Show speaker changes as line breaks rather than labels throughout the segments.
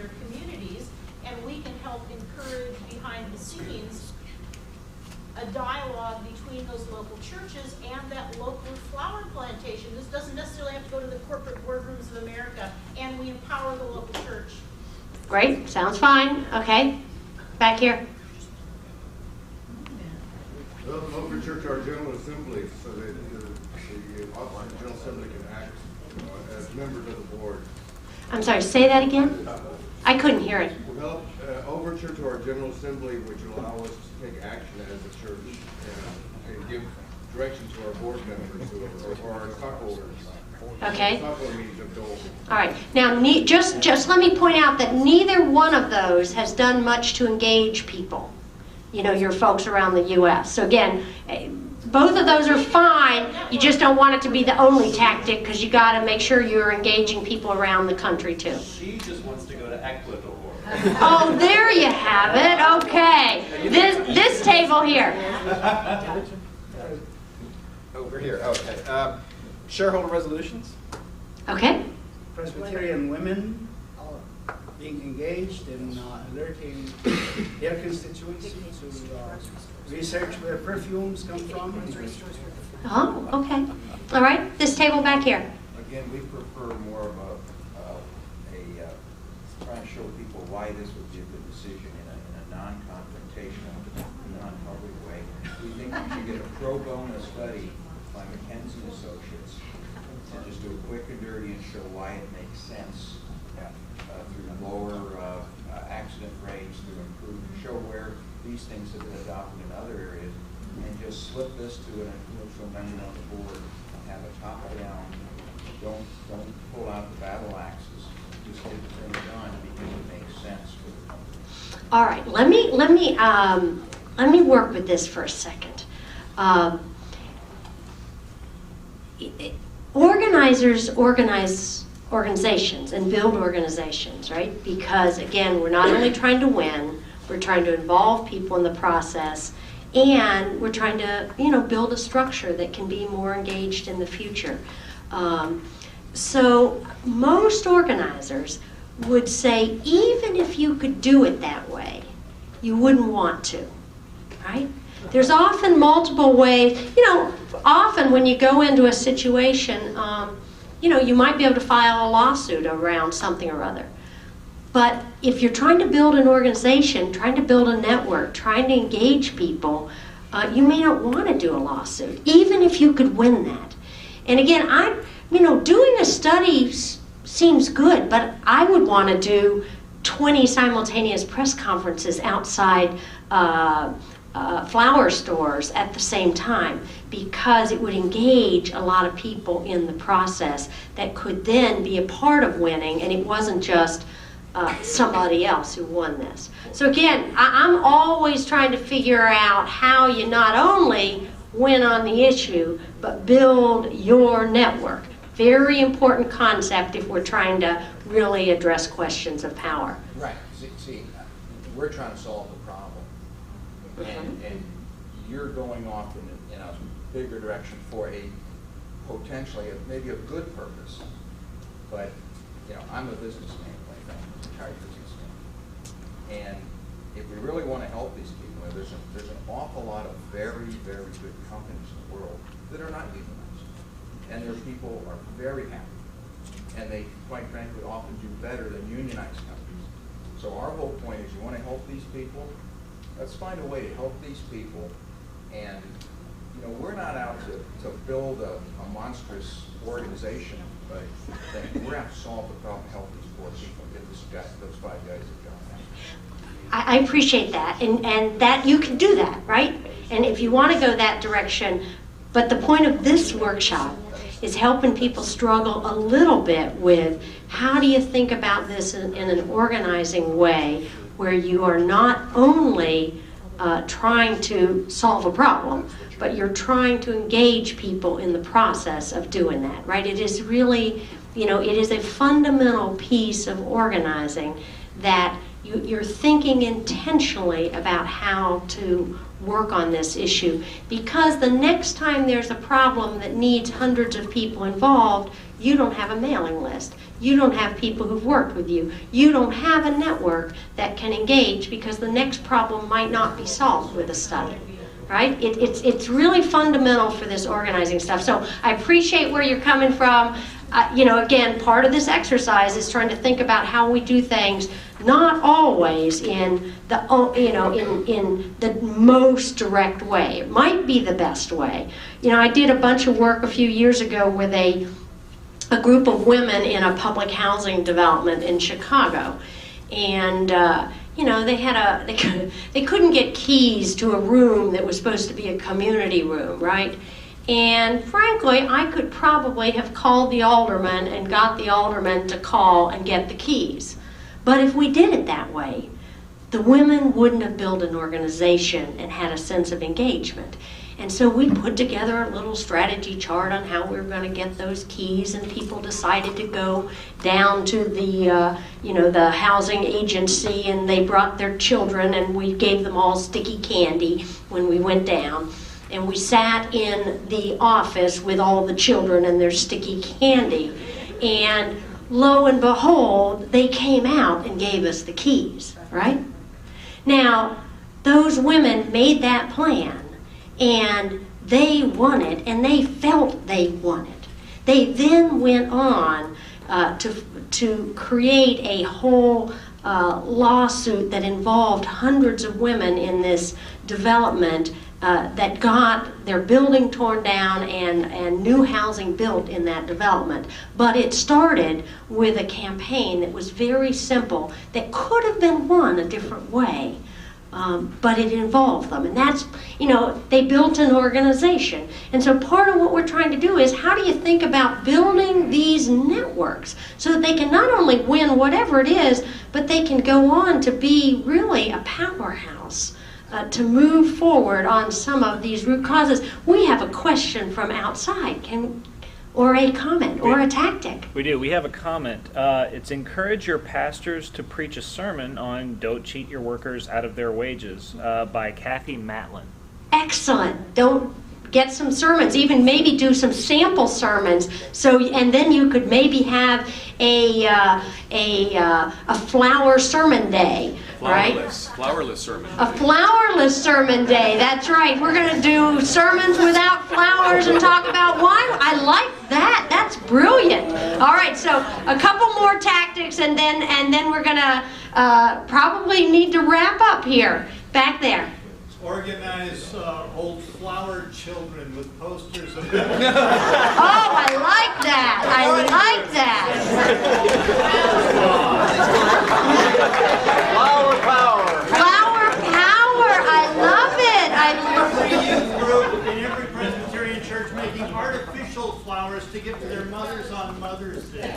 their communities, and we can help encourage behind the scenes a dialogue between those local churches and that local flower plantation. This doesn't necessarily have to go to the corporate boardrooms of America, and we empower the local church.
Great, sounds fine. Okay, back here.
Well, over church, our General Assembly, so that the General Assembly can act as members of the board.
I'm sorry, say that again? I couldn't hear it.
Well, overture to our General Assembly, which will allow us to take action as a church and give direction to our board members or our stockholders.
Okay.
Stockholder meetings of Dole.
All right. Now, just let me point out that neither one of those has done much to engage people. You know, your folks around the U.S. So again, both of those are fine. You just don't want it to be the only tactic, because you got to make sure you're engaging people around the country too.
She just wants to go to Ecuador.
Oh, there you have it. Okay. This table here.
Over here. Okay. Shareholder resolutions.
Okay.
Presbyterian women are being engaged in alerting their constituency to research where perfumes come from.
Oh, okay. All right. This table back here.
Again, we prefer more of trying to show people why this would be a good decision in a non-confrontational, non-public way. We think we should get a pro bono study by McKinsey & Associates and just do a quick and dirty and show why it makes sense through lower accident rates, through improved, show where these things have been adopted in other areas, and just slip this to an influential member on the board and have a top-down. Don't pull out the battle axes. Just get the thing done because it makes sense for the company.
All right. Let me work with this for a second. Organizers organize organizations and build organizations, right? Because again, we're not only trying to win, we're trying to involve people in the process, and we're trying to, build a structure that can be more engaged in the future. So most organizers would say, even if you could do it that way, you wouldn't want to, right? There's often multiple ways. Often when you go into a situation, you might be able to file a lawsuit around something or other. But if you're trying to build an organization, trying to build a network, trying to engage people, you may not want to do a lawsuit, even if you could win that. And again, doing a study seems good, but I would want to do 20 simultaneous press conferences outside flower stores at the same time, because it would engage a lot of people in the process that could then be a part of winning, and it wasn't just somebody else who won this. So again, I'm always trying to figure out how you not only win on the issue, but build your network. Very important concept if we're trying to really address questions of power.
Right. See, we're trying to solve the problem, and you're going off in a bigger direction for a potentially maybe a good purpose. But I'm a businessman, quite frankly, a retired businessman, and if we really want to help these people, there's an awful lot of very, very good companies in the world that are not unionized. And their people are very happy. And they, quite frankly, often do better than unionized companies. So our whole point is, you want to help these people? Let's find a way to help these people. And, we're not out to build a monstrous organization, but we're out to solve the problem, help these poor people, get those 5 guys that got.
I appreciate that, and that you can do that, right? And if you want to go that direction, but the point of this workshop is helping people struggle a little bit with how do you think about this in an organizing way where you are not only trying to solve a problem, but you're trying to engage people in the process of doing that, right? It is really, it is a fundamental piece of organizing that you're thinking intentionally about how to work on this issue, because the next time there's a problem that needs hundreds of people involved, you don't have a mailing list. You don't have people who've worked with you. You don't have a network that can engage, because the next problem might not be solved with a study. Right? It's really fundamental for this organizing stuff. So I appreciate where you're coming from. Again, part of this exercise is trying to think about how we do things, not always in the in the most direct way. It might be the best way. I did a bunch of work a few years ago with a group of women in a public housing development in Chicago, and they couldn't get keys to a room that was supposed to be a community room, right? And frankly, I could probably have called the alderman and got the alderman to call and get the keys. But if we did it that way, the women wouldn't have built an organization and had a sense of engagement. And so we put together a little strategy chart on how we were going to get those keys, and people decided to go down to the housing agency, and they brought their children, and we gave them all sticky candy when we went down. And we sat in the office with all the children and their sticky candy. And lo and behold, they came out and gave us the keys, right? Now, those women made that plan, and they won it, and they felt they won it. They then went on to create a whole lawsuit that involved hundreds of women in this development that got their building torn down and new housing built in that development. But it started with a campaign that was very simple, that could have been won a different way, but it involved them. And that's, they built an organization. And so part of what we're trying to do is, how do you think about building these networks so that they can not only win whatever it is, but they can go on to be really a powerhouse to move forward on some of these root causes. We have a question from outside, or a comment, or a tactic.
We do. We have a comment. It's encourage your pastors to preach a sermon on "Don't Cheat Your Workers Out of Their Wages" by Kathy Matlin.
Excellent. Don't get some sermons, even maybe do some sample sermons. And then you could maybe have a flower sermon day. Right?
Flowerless sermon.
A flowerless sermon day. That's right. We're going to do sermons without flowers and talk about wine. I like that. That's brilliant. All right. So a couple more tactics, and then we're going to probably need to wrap up here. Back there.
Organize old flower children with posters of
Oh, I like that. I like that.
Flower power.
Flower power. I love it.
Every youth group in every Presbyterian church making artificial flowers to give to their mothers on Mother's Day.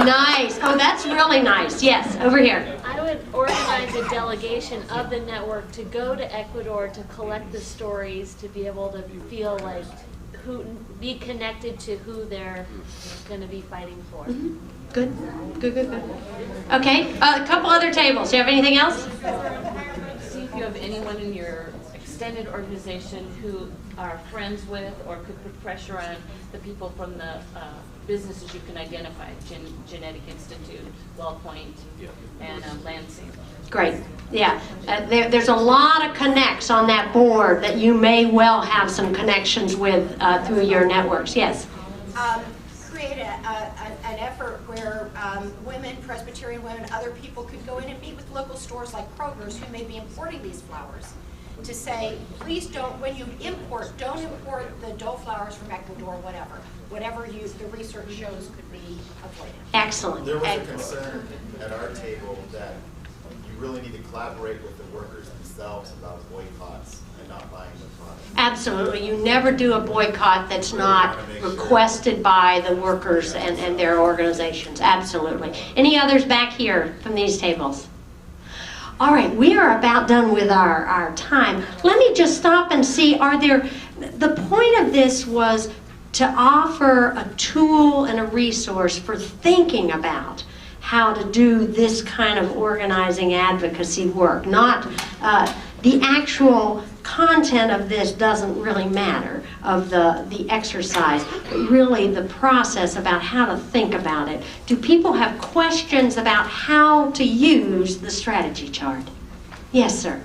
Nice. Oh, that's really nice. Yes, over here.
I would organize a delegation of the network to go to Ecuador to collect the stories, to be able to feel like be connected to who they're going to be fighting for.
Mm-hmm. Good. Okay, a couple other tables. Do you have anything else?
See if you have anyone in your extended organization who are friends with or could put pressure on the people from the businesses you can identify, Genetic Institute, Wellpoint, and Lansing.
Great. Yeah. There's a lot of connects on that board that you may well have some connections with through your networks. Yes?
Create an effort where women, Presbyterian women, other people could go in and meet with local stores like Kroger's who may be importing these flowers, to say, please don't, when you import, don't import the doe flowers from Ecuador, whatever the research shows could be avoided.
Excellent.
There was a concern at our table that you really need to collaborate with the workers themselves about boycotts and not buying the product.
Absolutely. You never do a boycott that's not requested by the workers and their organizations. Absolutely. Any others back here from these tables? All right, we are about done with our time. Let me just stop and see, the point of this was to offer a tool and a resource for thinking about how to do this kind of organizing advocacy work, not The actual content of this doesn't really matter, of the exercise, but really the process about how to think about it. Do people have questions about how to use the strategy chart? Yes, sir.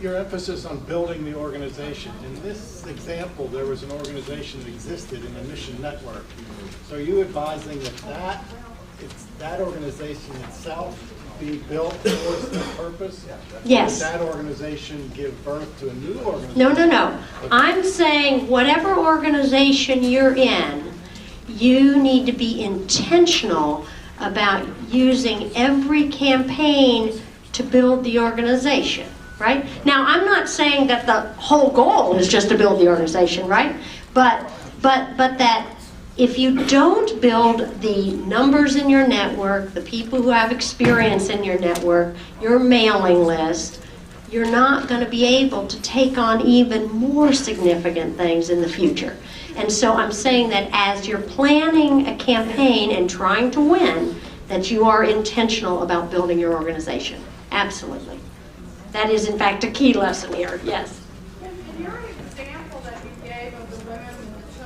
Your emphasis on building the organization. In this example, there was an organization that existed in the Mission Network. So are you advising that that organization itself be built towards the purpose?
Yes.
Would that organization give birth to a new organization?
No, no, no. I'm saying whatever organization you're in, you need to be intentional about using every campaign to build the organization, right? Now, I'm not saying that the whole goal is just to build the organization, right? But that if you don't build the numbers in your network, the people who have experience in your network, your mailing list, you're not going to be able to take on even more significant things in the future. And so I'm saying that as you're planning a campaign and trying to win, that you are intentional about building your organization. Absolutely. That is, in fact, a key lesson here. Yes?
In your example that you gave of the women